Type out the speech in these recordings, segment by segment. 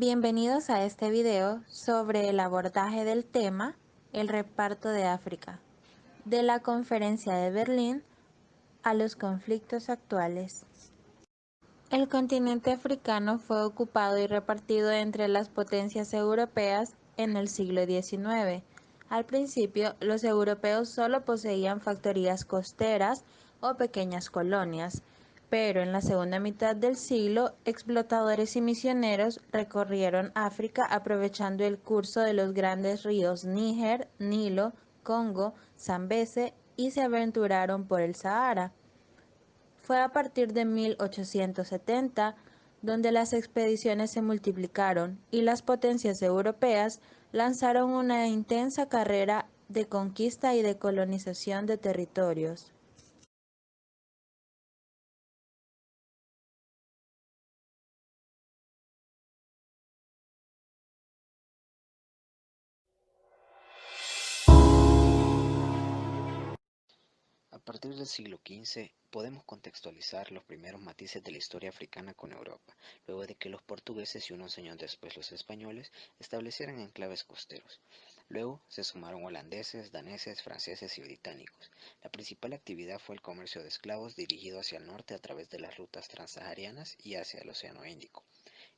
Bienvenidos a este video sobre el abordaje del tema El reparto de África, de la Conferencia de Berlín a los conflictos actuales. El continente africano fue ocupado y repartido entre las potencias europeas en el siglo XIX. Al principio, los europeos solo poseían factorías costeras o pequeñas colonias, pero en la segunda mitad del siglo, explotadores y misioneros recorrieron África aprovechando el curso de los grandes ríos Níger, Nilo, Congo, Zambeze y se aventuraron por el Sahara. Fue a partir de 1870 donde las expediciones se multiplicaron y las potencias europeas lanzaron una intensa carrera de conquista y de colonización de territorios. A partir del siglo XV podemos contextualizar los primeros matices de la historia africana con Europa, luego de que los portugueses y unos años después los españoles establecieran enclaves costeros. Luego se sumaron holandeses, daneses, franceses y británicos. La principal actividad fue el comercio de esclavos dirigido hacia el norte a través de las rutas transsaharianas y hacia el Océano Índico.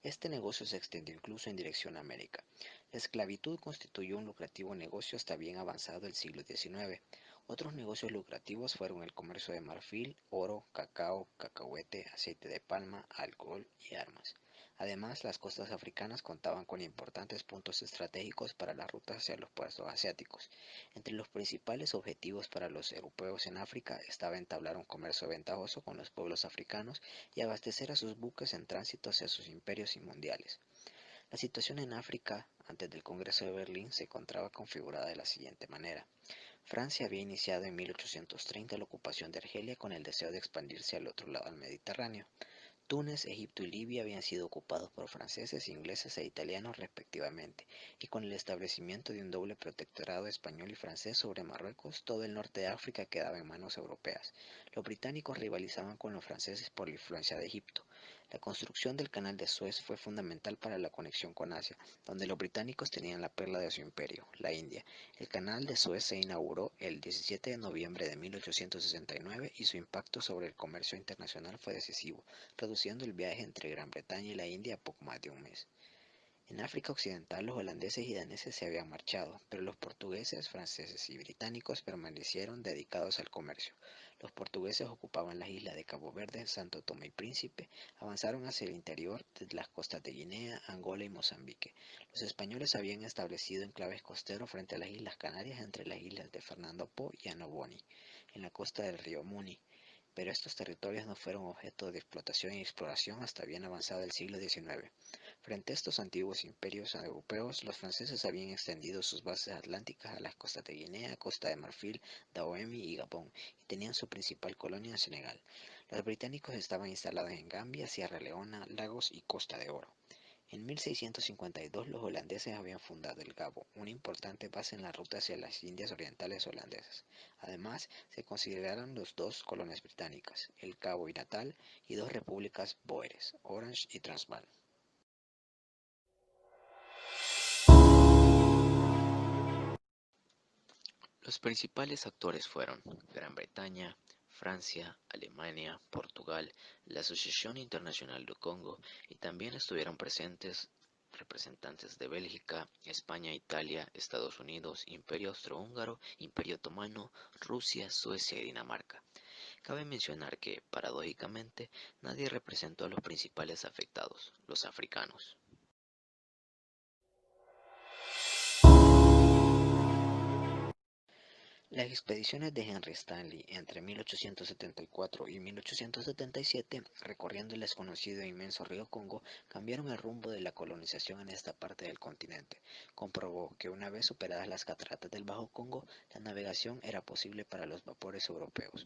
Este negocio se extendió incluso en dirección a América. La esclavitud constituyó un lucrativo negocio hasta bien avanzado el siglo XIX. Otros negocios lucrativos fueron el comercio de marfil, oro, cacao, cacahuete, aceite de palma, alcohol y armas. Además, las costas africanas contaban con importantes puntos estratégicos para las rutas hacia los puertos asiáticos. Entre los principales objetivos para los europeos en África estaba entablar un comercio ventajoso con los pueblos africanos y abastecer a sus buques en tránsito hacia sus imperios y mundiales. La situación en África antes del Congreso de Berlín se encontraba configurada de la siguiente manera. Francia había iniciado en 1830 la ocupación de Argelia con el deseo de expandirse al otro lado del Mediterráneo. Túnez, Egipto y Libia habían sido ocupados por franceses, ingleses e italianos respectivamente, y con el establecimiento de un doble protectorado español y francés sobre Marruecos, todo el norte de África quedaba en manos europeas. Los británicos rivalizaban con los franceses por la influencia de Egipto. La construcción del canal de Suez fue fundamental para la conexión con Asia, donde los británicos tenían la perla de su imperio, la India. El canal de Suez se inauguró el 17 de noviembre de 1869 y su impacto sobre el comercio internacional fue decisivo, reduciendo el viaje entre Gran Bretaña y la India a poco más de un mes. En África Occidental los holandeses y daneses se habían marchado, pero los portugueses, franceses y británicos permanecieron dedicados al comercio. Los portugueses ocupaban las islas de Cabo Verde, Santo Tomé y Príncipe, avanzaron hacia el interior de las costas de Guinea, Angola y Mozambique. Los españoles habían establecido enclaves costeros frente a las Islas Canarias entre las islas de Fernando Po y Annobón, en la costa del río Muni, pero estos territorios no fueron objeto de explotación y exploración hasta bien avanzado el siglo XIX. Frente a estos antiguos imperios europeos, los franceses habían extendido sus bases atlánticas a las costas de Guinea, Costa de Marfil, Dahomey y Gabón, y tenían su principal colonia en Senegal. Los británicos estaban instalados en Gambia, Sierra Leona, Lagos y Costa de Oro. En 1652 los holandeses habían fundado el Gabo, una importante base en la ruta hacia las Indias Orientales holandesas. Además, se consideraron los dos colonias británicas, el Cabo y Natal, y dos repúblicas bóeres, Orange y Transvaal. Los principales actores fueron Gran Bretaña, Francia, Alemania, Portugal, la Asociación Internacional del Congo y también estuvieron presentes representantes de Bélgica, España, Italia, Estados Unidos, Imperio Austrohúngaro, Imperio Otomano, Rusia, Suecia y Dinamarca. Cabe mencionar que, paradójicamente, nadie representó a los principales afectados, los africanos. Las expediciones de Henry Stanley entre 1874 y 1877, recorriendo el desconocido e inmenso río Congo, cambiaron el rumbo de la colonización en esta parte del continente. Comprobó que una vez superadas las cataratas del Bajo Congo, la navegación era posible para los vapores europeos.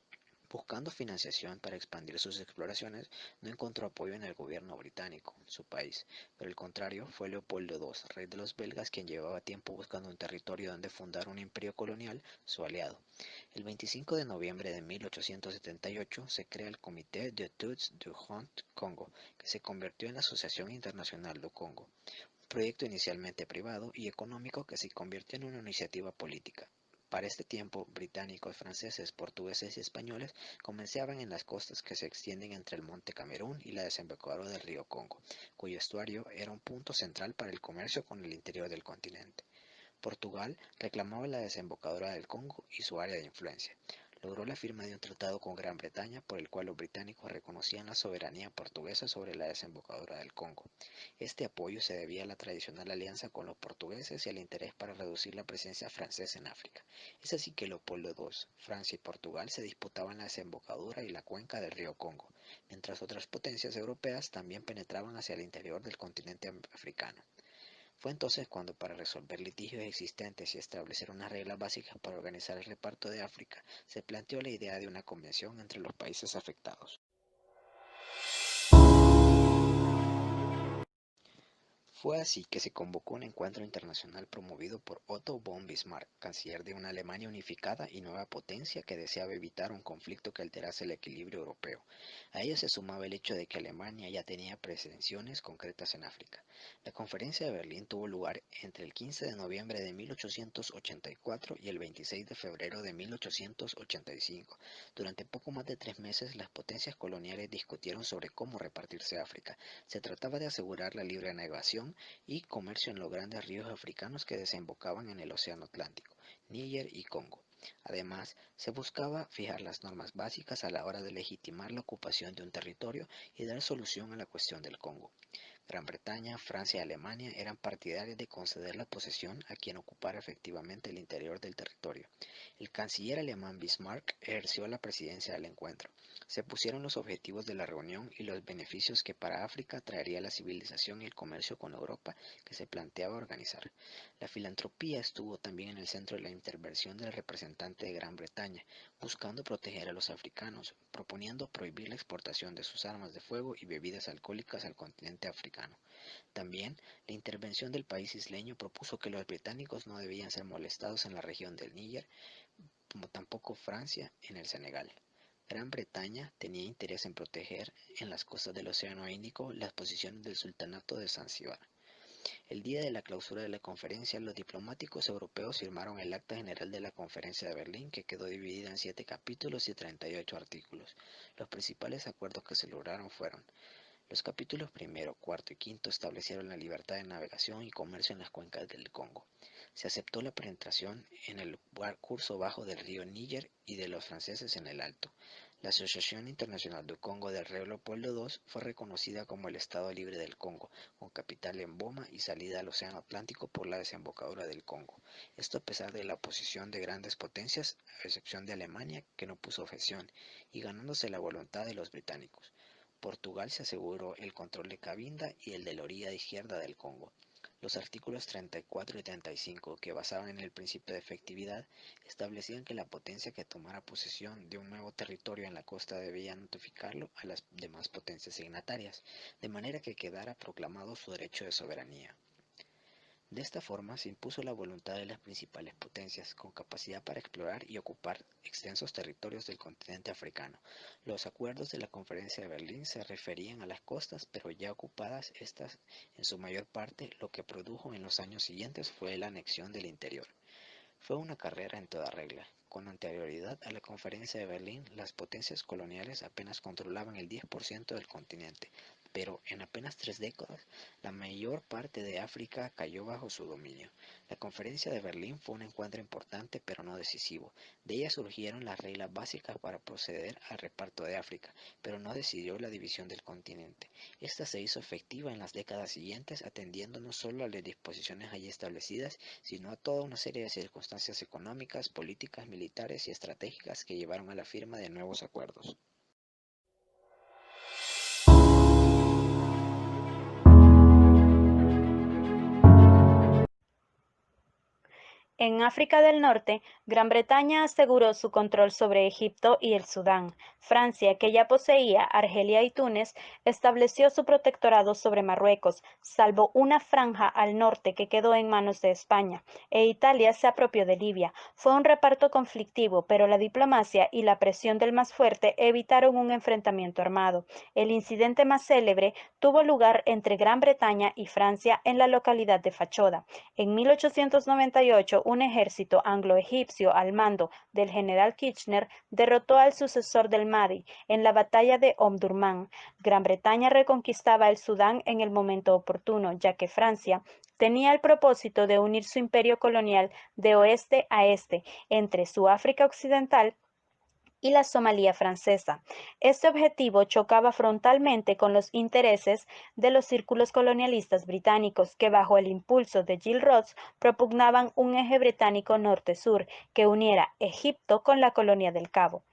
Buscando financiación para expandir sus exploraciones, no encontró apoyo en el gobierno británico, su país. Por el contrario, fue Leopoldo II, rey de los belgas, quien llevaba tiempo buscando un territorio donde fundar un imperio colonial, su aliado. El 25 de noviembre de 1878 se crea el Comité d'études du Grand Congo, que se convirtió en la Asociación Internacional do Congo, un proyecto inicialmente privado y económico que se convirtió en una iniciativa política. Para este tiempo, británicos, franceses, portugueses y españoles comenzaban en las costas que se extienden entre el monte Camerún y la desembocadura del río Congo, cuyo estuario era un punto central para el comercio con el interior del continente. Portugal reclamaba la desembocadura del Congo y su área de influencia. Logró la firma de un tratado con Gran Bretaña por el cual los británicos reconocían la soberanía portuguesa sobre la desembocadura del Congo. Este apoyo se debía a la tradicional alianza con los portugueses y al interés para reducir la presencia francesa en África. Es así que Leopoldo II, Francia y Portugal se disputaban la desembocadura y la cuenca del río Congo, mientras otras potencias europeas también penetraban hacia el interior del continente africano. Fue entonces cuando, para resolver litigios existentes y establecer unas reglas básicas para organizar el reparto de África, se planteó la idea de una convención entre los países afectados. Fue así que se convocó un encuentro internacional promovido por Otto von Bismarck, canciller de una Alemania unificada y nueva potencia que deseaba evitar un conflicto que alterase el equilibrio europeo. A ello se sumaba el hecho de que Alemania ya tenía pretensiones concretas en África. La conferencia de Berlín tuvo lugar entre el 15 de noviembre de 1884 y el 26 de febrero de 1885. Durante poco más de 3 meses, las potencias coloniales discutieron sobre cómo repartirse África. Se trataba de asegurar la libre navegación y comercio en los grandes ríos africanos que desembocaban en el Océano Atlántico, Níger y Congo. Además, se buscaba fijar las normas básicas a la hora de legitimar la ocupación de un territorio y dar solución a la cuestión del Congo. Gran Bretaña, Francia y Alemania eran partidarios de conceder la posesión a quien ocupara efectivamente el interior del territorio. El canciller alemán Bismarck ejerció la presidencia del encuentro. Se pusieron los objetivos de la reunión y los beneficios que para África traería la civilización y el comercio con Europa que se planteaba organizar. La filantropía estuvo también en el centro de la intervención del representante de Gran Bretaña, buscando proteger a los africanos, proponiendo prohibir la exportación de sus armas de fuego y bebidas alcohólicas al continente africano. También, la intervención del país isleño propuso que los británicos no debían ser molestados en la región del Níger, como tampoco Francia en el Senegal. Gran Bretaña tenía interés en proteger en las costas del Océano Índico las posiciones del Sultanato de Zanzíbar. El día de la clausura de la conferencia, los diplomáticos europeos firmaron el Acta General de la Conferencia de Berlín, que quedó dividida en 7 capítulos y 38 artículos. Los principales acuerdos que se lograron fueron: los capítulos primero, cuarto y quinto establecieron la libertad de navegación y comercio en las cuencas del Congo. Se aceptó la penetración en el curso bajo del río Níger y de los franceses en el alto. La Asociación Internacional del Congo del Rey Leopoldo II fue reconocida como el Estado Libre del Congo, con capital en Boma y salida al Océano Atlántico por la desembocadura del Congo. Esto a pesar de la oposición de grandes potencias, a excepción de Alemania, que no puso objeción, y ganándose la voluntad de los británicos. Portugal se aseguró el control de Cabinda y el de la orilla izquierda del Congo. Los artículos 34 y 35, que basaban en el principio de efectividad, establecían que la potencia que tomara posesión de un nuevo territorio en la costa debía notificarlo a las demás potencias signatarias, de manera que quedara proclamado su derecho de soberanía. De esta forma se impuso la voluntad de las principales potencias, con capacidad para explorar y ocupar extensos territorios del continente africano. Los acuerdos de la Conferencia de Berlín se referían a las costas, pero ya ocupadas estas en su mayor parte, lo que produjo en los años siguientes fue la anexión del interior. Fue una carrera en toda regla. Con anterioridad a la Conferencia de Berlín, las potencias coloniales apenas controlaban el 10% del continente, pero en apenas 3 décadas, la mayor parte de África cayó bajo su dominio. La Conferencia de Berlín fue un encuentro importante pero no decisivo. De ella surgieron las reglas básicas para proceder al reparto de África, pero no decidió la división del continente. Esta se hizo efectiva en las décadas siguientes, atendiendo no solo a las disposiciones allí establecidas, sino a toda una serie de circunstancias económicas, políticas, militares y estratégicas que llevaron a la firma de nuevos acuerdos. En África del Norte, Gran Bretaña aseguró su control sobre Egipto y el Sudán. Francia, que ya poseía Argelia y Túnez, estableció su protectorado sobre Marruecos, salvo una franja al norte que quedó en manos de España, e Italia se apropió de Libia. Fue un reparto conflictivo, pero la diplomacia y la presión del más fuerte evitaron un enfrentamiento armado. El incidente más célebre tuvo lugar entre Gran Bretaña y Francia en la localidad de Fachoda. En 1898, un ejército anglo-egipcio al mando del general Kitchener derrotó al sucesor del Mahdi en la batalla de Omdurmán. Gran Bretaña reconquistaba el Sudán en el momento oportuno, ya que Francia tenía el propósito de unir su imperio colonial de oeste a este entre su África Occidental y la Somalía francesa. Este objetivo chocaba frontalmente con los intereses de los círculos colonialistas británicos, que bajo el impulso de Gill Ross propugnaban un eje británico norte-sur que uniera Egipto con la colonia del Cabo.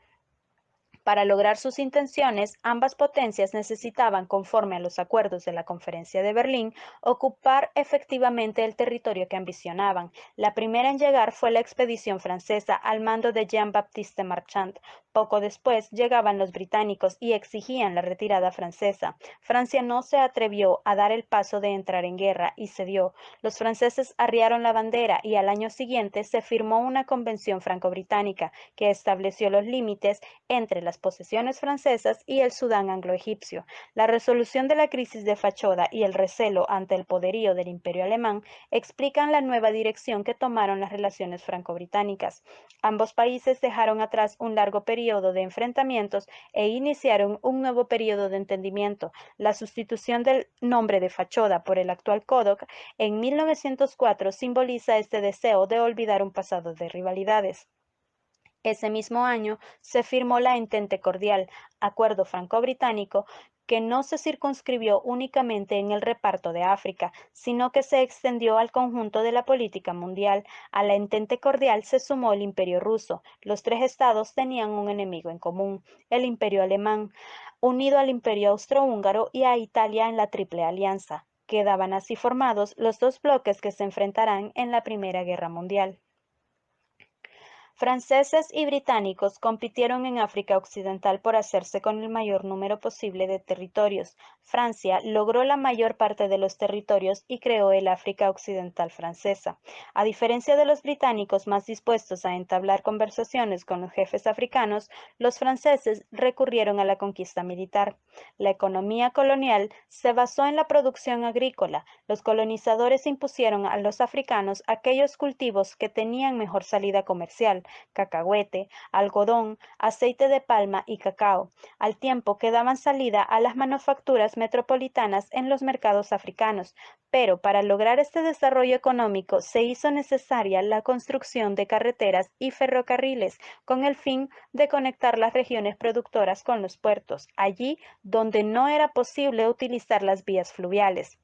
Para lograr sus intenciones, ambas potencias necesitaban, conforme a los acuerdos de la Conferencia de Berlín, ocupar efectivamente el territorio que ambicionaban. La primera en llegar fue la expedición francesa al mando de Jean-Baptiste Marchand. Poco después llegaban los británicos y exigían la retirada francesa. Francia no se atrevió a dar el paso de entrar en guerra y cedió. Los franceses arriaron la bandera y al año siguiente se firmó una convención franco-británica que estableció los límites entre las posesiones francesas y el Sudán anglo-egipcio. La resolución de la crisis de Fachoda y el recelo ante el poderío del Imperio alemán explican la nueva dirección que tomaron las relaciones franco-británicas. Ambos países dejaron atrás un largo periodo de enfrentamientos e iniciaron un nuevo periodo de entendimiento. La sustitución del nombre de Fachoda por el actual Kodok en 1904 simboliza este deseo de olvidar un pasado de rivalidades. Ese mismo año se firmó la Entente Cordial, acuerdo franco-británico, que no se circunscribió únicamente en el reparto de África, sino que se extendió al conjunto de la política mundial. A la Entente Cordial se sumó el Imperio ruso. Los tres estados tenían un enemigo en común, el Imperio alemán, unido al Imperio austrohúngaro y a Italia en la Triple Alianza. Quedaban así formados los dos bloques que se enfrentarán en la Primera Guerra Mundial. Franceses y británicos compitieron en África Occidental por hacerse con el mayor número posible de territorios. Francia logró la mayor parte de los territorios y creó el África Occidental francesa. A diferencia de los británicos más dispuestos a entablar conversaciones con los jefes africanos, los franceses recurrieron a la conquista militar. La economía colonial se basó en la producción agrícola. Los colonizadores impusieron a los africanos aquellos cultivos que tenían mejor salida comercial: cacahuete, algodón, aceite de palma y cacao, al tiempo que daban salida a las manufacturas metropolitanas en los mercados africanos. Pero para lograr este desarrollo económico se hizo necesaria la construcción de carreteras y ferrocarriles con el fin de conectar las regiones productoras con los puertos, allí donde no era posible utilizar las vías fluviales.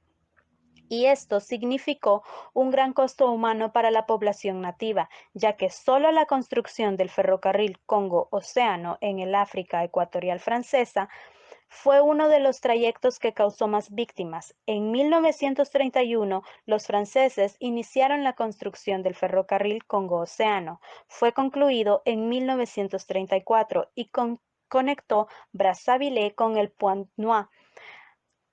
Y esto significó un gran costo humano para la población nativa, ya que solo la construcción del ferrocarril Congo-Océano en el África ecuatorial francesa fue uno de los trayectos que causó más víctimas. En 1931, los franceses iniciaron la construcción del ferrocarril Congo-Océano. Fue concluido en 1934 y conectó Brazzaville con el Point Noir.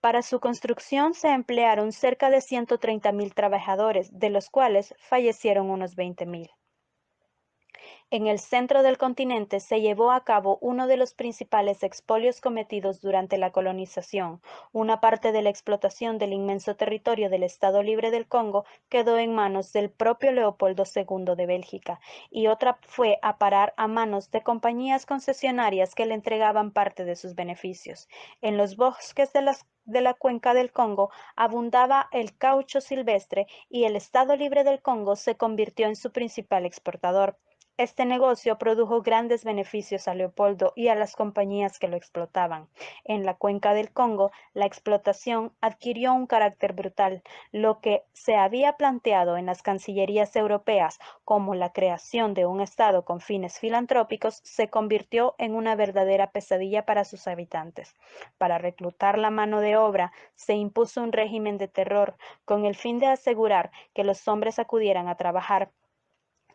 Para su construcción se emplearon cerca de 130.000 trabajadores, de los cuales fallecieron unos 20.000. En el centro del continente se llevó a cabo uno de los principales expolios cometidos durante la colonización. Una parte de la explotación del inmenso territorio del Estado Libre del Congo quedó en manos del propio Leopoldo II de Bélgica, y otra fue a parar a manos de compañías concesionarias que le entregaban parte de sus beneficios. En los bosques de la cuenca del Congo abundaba el caucho silvestre y el Estado Libre del Congo se convirtió en su principal exportador. Este negocio produjo grandes beneficios a Leopoldo y a las compañías que lo explotaban. En la cuenca del Congo, la explotación adquirió un carácter brutal. Lo que se había planteado en las cancillerías europeas como la creación de un Estado con fines filantrópicos se convirtió en una verdadera pesadilla para sus habitantes. Para reclutar la mano de obra, se impuso un régimen de terror con el fin de asegurar que los hombres acudieran a trabajar.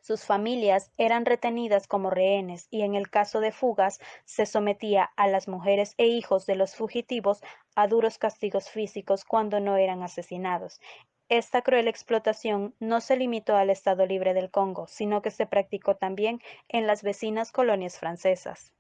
Sus familias eran retenidas como rehenes y en el caso de fugas se sometía a las mujeres e hijos de los fugitivos a duros castigos físicos cuando no eran asesinados. Esta cruel explotación no se limitó al Estado Libre del Congo, sino que se practicó también en las vecinas colonias francesas.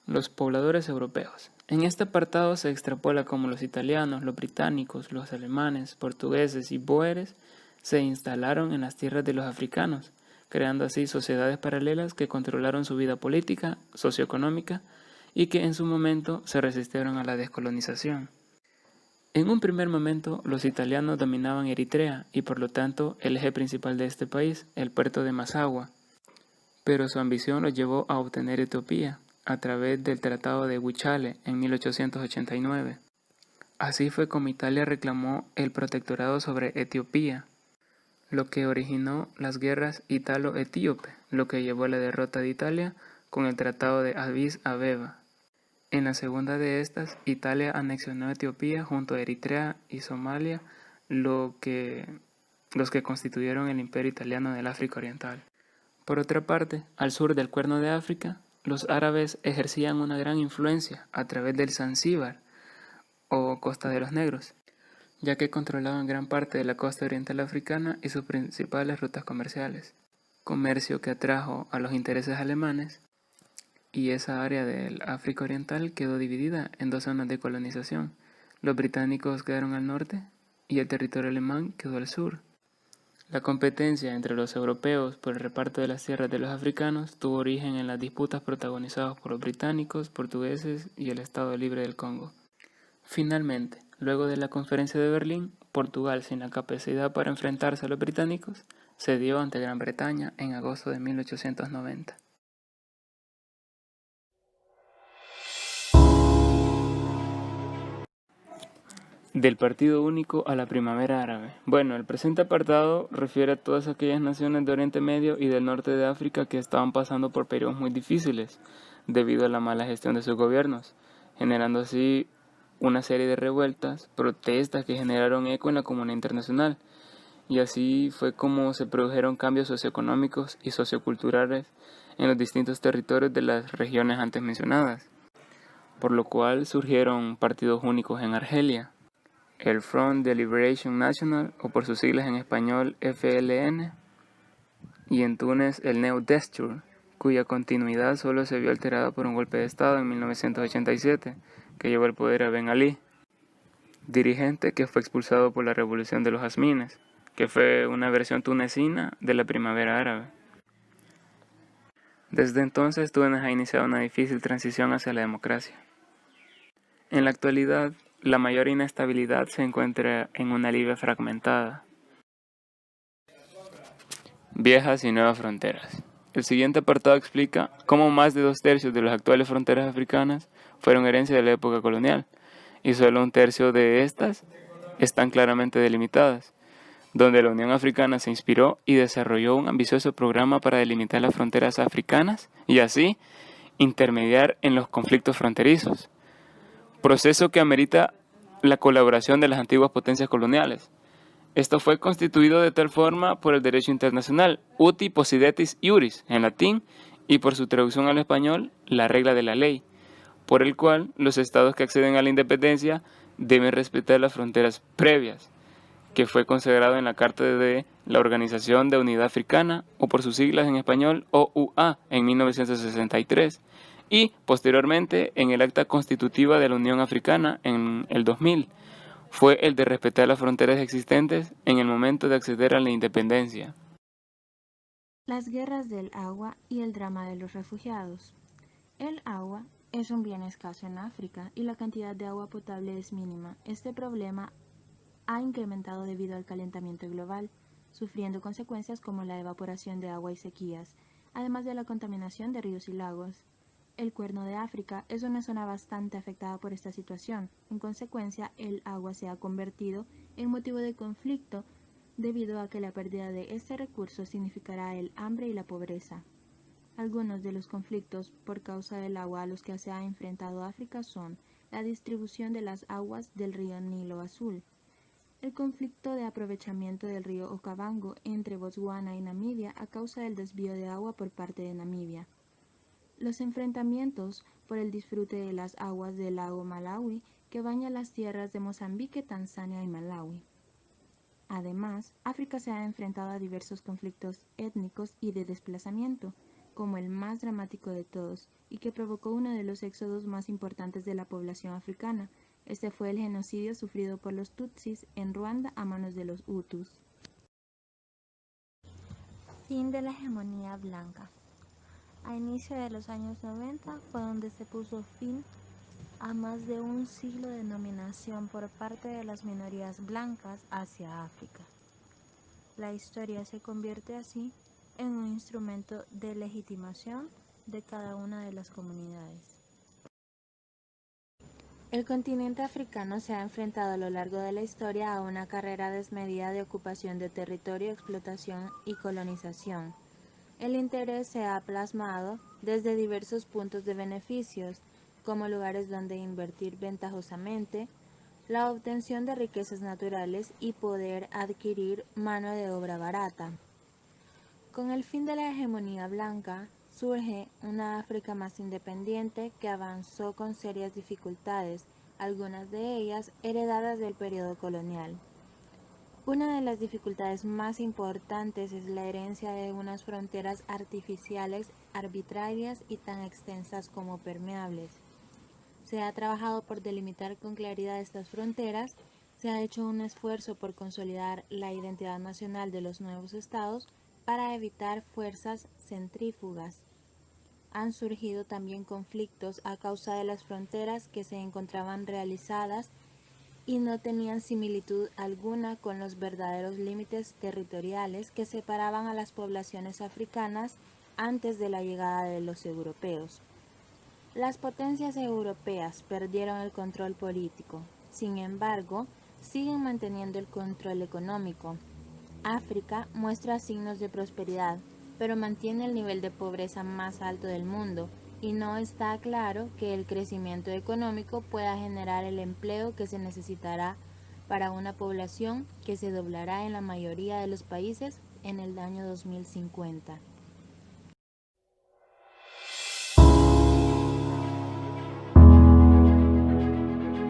Los pobladores europeos. En este apartado se extrapola cómo los italianos, los británicos, los alemanes, portugueses y bóeres se instalaron en las tierras de los africanos, creando así sociedades paralelas que controlaron su vida política, socioeconómica y que en su momento se resistieron a la descolonización. En un primer momento, los italianos dominaban Eritrea y por lo tanto el eje principal de este país, el puerto de Massawa, pero su ambición los llevó a obtener Etiopía a través del Tratado de Huichale en 1889. Así fue como Italia reclamó el protectorado sobre Etiopía, lo que originó las guerras ítalo-etíope, lo que llevó a la derrota de Italia con el Tratado de Addis Abeba. En la segunda de estas, Italia anexionó Etiopía junto a Eritrea y Somalia, los que constituyeron el Imperio Italiano del África Oriental. Por otra parte, al sur del Cuerno de África, los árabes ejercían una gran influencia a través del Zanzíbar o Costa de los Negros, ya que controlaban gran parte de la costa oriental africana y sus principales rutas comerciales, comercio que atrajo a los intereses alemanes, y esa área del África Oriental quedó dividida en dos zonas de colonización. Los británicos quedaron al norte y el territorio alemán quedó al sur. La competencia entre los europeos por el reparto de las tierras de los africanos tuvo origen en las disputas protagonizadas por los británicos, portugueses y el Estado Libre del Congo. Finalmente, luego de la Conferencia de Berlín, Portugal, sin la capacidad para enfrentarse a los británicos, cedió ante Gran Bretaña en agosto de 1890. Del Partido Único a la Primavera Árabe. Bueno, el presente apartado refiere a todas aquellas naciones de Oriente Medio y del norte de África que estaban pasando por periodos muy difíciles debido a la mala gestión de sus gobiernos, generando así una serie de revueltas, protestas que generaron eco en la comunidad internacional. Y así fue como se produjeron cambios socioeconómicos y socioculturales en los distintos territorios de las regiones antes mencionadas, por lo cual surgieron partidos únicos en Argelia, el Front de Liberation National, o por sus siglas en español FLN, y en Túnez el Neo Destur, cuya continuidad solo se vio alterada por un golpe de Estado en 1987, que llevó al poder a Ben Ali, dirigente que fue expulsado por la Revolución de los Jazmines, que fue una versión tunecina de la Primavera Árabe. Desde entonces Túnez ha iniciado una difícil transición hacia la democracia. En la actualidad, la mayor inestabilidad se encuentra en una Libia fragmentada. Viejas y nuevas fronteras. El siguiente apartado explica cómo más de 2/3 de las actuales fronteras africanas fueron herencia de la época colonial, y solo 1/3 de estas están claramente delimitadas, donde la Unión Africana se inspiró y desarrolló un ambicioso programa para delimitar las fronteras africanas y así intermediar en los conflictos fronterizos, proceso que amerita la colaboración de las antiguas potencias coloniales. Esto fue constituido de tal forma por el derecho internacional, uti possidetis iuris, en latín, y por su traducción al español, la regla de la ley, por el cual los estados que acceden a la independencia deben respetar las fronteras previas, que fue consagrado en la Carta de la Organización de Unidad Africana, o por sus siglas en español OUA, en 1963, y posteriormente en el Acta Constitutiva de la Unión Africana en el 2000, fue el de respetar las fronteras existentes en el momento de acceder a la independencia. Las guerras del agua y el drama de los refugiados. El agua es un bien escaso en África y la cantidad de agua potable es mínima. Este problema ha incrementado debido al calentamiento global, sufriendo consecuencias como la evaporación de agua y sequías, además de la contaminación de ríos y lagos. El Cuerno de África es una zona bastante afectada por esta situación. En consecuencia, el agua se ha convertido en motivo de conflicto debido a que la pérdida de este recurso significará el hambre y la pobreza. Algunos de los conflictos por causa del agua a los que se ha enfrentado África son la distribución de las aguas del río Nilo Azul, El conflicto de aprovechamiento del río Okavango entre Botswana y Namibia a causa del desvío de agua por parte de Namibia. Los enfrentamientos por el disfrute de las aguas del lago Malawi que baña las tierras de Mozambique, Tanzania y Malawi. Además, África se ha enfrentado a diversos conflictos étnicos y de desplazamiento, como el más dramático de todos, y que provocó uno de los éxodos más importantes de la población africana. Este fue el genocidio sufrido por los Tutsis en Ruanda a manos de los Hutus. Fin de la hegemonía blanca. A inicio de los años 90 fue donde se puso fin a más de un siglo de dominación por parte de las minorías blancas hacia África. La historia se convierte así en un instrumento de legitimación de cada una de las comunidades. El continente africano se ha enfrentado a lo largo de la historia a una carrera desmedida de ocupación de territorio, explotación y colonización. El interés se ha plasmado desde diversos puntos de beneficios, como lugares donde invertir ventajosamente, la obtención de riquezas naturales y poder adquirir mano de obra barata. Con el fin de la hegemonía blanca, surge una África más independiente que avanzó con serias dificultades, algunas de ellas heredadas del periodo colonial. Una de las dificultades más importantes es la herencia de unas fronteras artificiales, arbitrarias y tan extensas como permeables. Se ha trabajado por delimitar con claridad estas fronteras, se ha hecho un esfuerzo por consolidar la identidad nacional de los nuevos estados para evitar fuerzas centrífugas. Han surgido también conflictos a causa de las fronteras que se encontraban realizadas y no tenían similitud alguna con los verdaderos límites territoriales que separaban a las poblaciones africanas antes de la llegada de los europeos. Las potencias europeas perdieron el control político, sin embargo, siguen manteniendo el control económico. África muestra signos de prosperidad, pero mantiene el nivel de pobreza más alto del mundo, y no está claro que el crecimiento económico pueda generar el empleo que se necesitará para una población que se doblará en la mayoría de los países en el año 2050.